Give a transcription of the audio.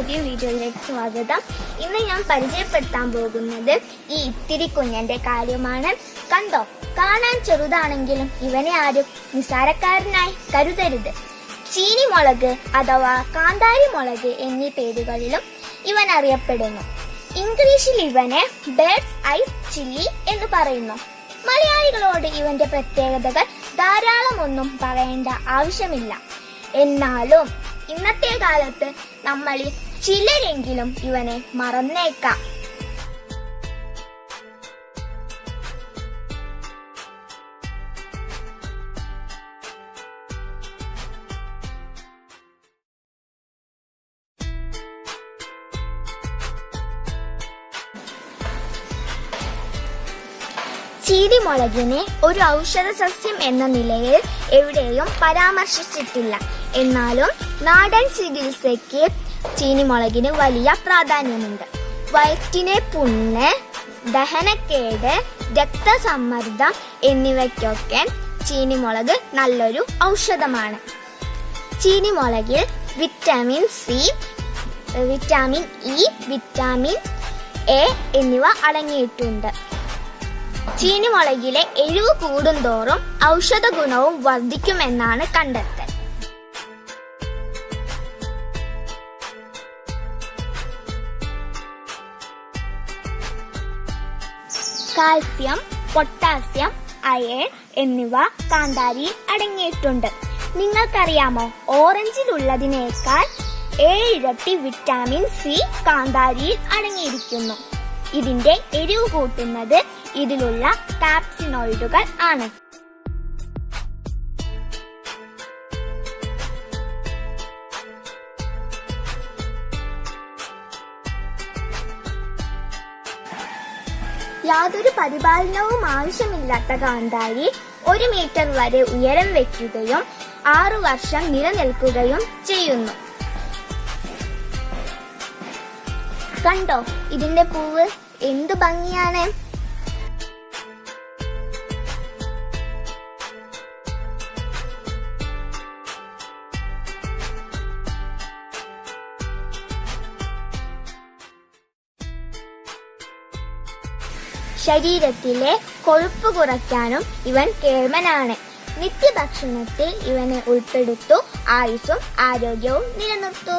പുതിയ വീഡിയോയിലേക്ക് സ്വാഗതം. ഇന്ന് ഞാൻ പരിചയപ്പെടുത്താൻ പോകുന്നത് ഈ ഇത്തിരി കുഞ്ഞന്റെ കാര്യമാണ്. കണ്ടോ, കാണാൻ ചെറുതാണെങ്കിലും ഇവനെ ആരും നിസാരക്കാരനായി കരുതരുത്. ചീനി മുളക് അഥവാ കാന്താരി മുളക് എന്നീ പേരുകളിലും ഇവൻ അറിയപ്പെടുന്നു. ഇംഗ്ലീഷിൽ ഇവനെ ബേർഡ്സ് ഐസ് ചില്ലി എന്ന് പറയുന്നു. മലയാളികളോട് ഇവന്റെ പ്രത്യേകതകൾ ധാരാളമൊന്നും പറയേണ്ട ആവശ്യമില്ല. എന്നാലും ഇന്നത്തെ കാലത്ത് നമ്മളിൽ ചിലരെങ്കിലും ഇവനെ മറന്നേക്കാം. ചീനിമുളകിനെ ഒരു ഔഷധ സസ്യം എന്ന നിലയിൽ എവിടെയും പരാമർശിച്ചിട്ടില്ല. എന്നാലും നാടൻ ചികിത്സയ്ക്ക് ചീനിമുളകിന് വലിയ പ്രാധാന്യമുണ്ട്. വയറ്റിലെ പുണ്ണ്, ദഹനക്കേട്, രക്തസമ്മർദ്ദം എന്നിവയ്ക്കൊക്കെ ചീനിമുളക് നല്ലൊരു ഔഷധമാണ്. ചീനിമുളകിൽ vitamin C, vitamin E, vitamin A എന്നിവ അടങ്ങിയിട്ടുണ്ട്. ചീനിമുളകിലെ എരിവ് കൂടുന്തോറും ഔഷധ ഗുണവും വർദ്ധിക്കുമെന്നാണ് കണ്ടെത്തൽ. കാൽസ്യം, പൊട്ടാസ്യം, അയൺ എന്നിവ കാന്താരിയിൽ അടങ്ങിയിട്ടുണ്ട്. നിങ്ങൾക്കറിയാമോ, ഓറഞ്ചിലുള്ളതിനേക്കാൾ 7 ഇരട്ടി വിറ്റാമിൻ സി കാന്താരിയിൽ അടങ്ങിയിരിക്കുന്നു. ഇതിന്റെ എരിവ് കൂട്ടുന്നത് ഇതിലുള്ള കാപ്സിനോയിഡുകൾ ആണ്. യാതൊരു പരിപാലനവും ആവശ്യമില്ലാത്ത കാന്താരി 1 മീറ്റർ വരെ ഉയരം വയ്ക്കുകയും 6 വർഷം നിലനിൽക്കുകയും ചെയ്യുന്നു. കണ്ടോ, ഇതിന്റെ പൂവ് എന്തു ഭംഗിയാണ്. ശരീരത്തിലെ കൊഴുപ്പ് കുറയ്ക്കാനും ഇവൻ കേമനാണ്. നിത്യഭക്ഷണത്തിൽ ഇവനെ ഉൾപ്പെടുത്തൂ. ആയുസ്സും ആരോഗ്യവും നിലനിർത്തൂ.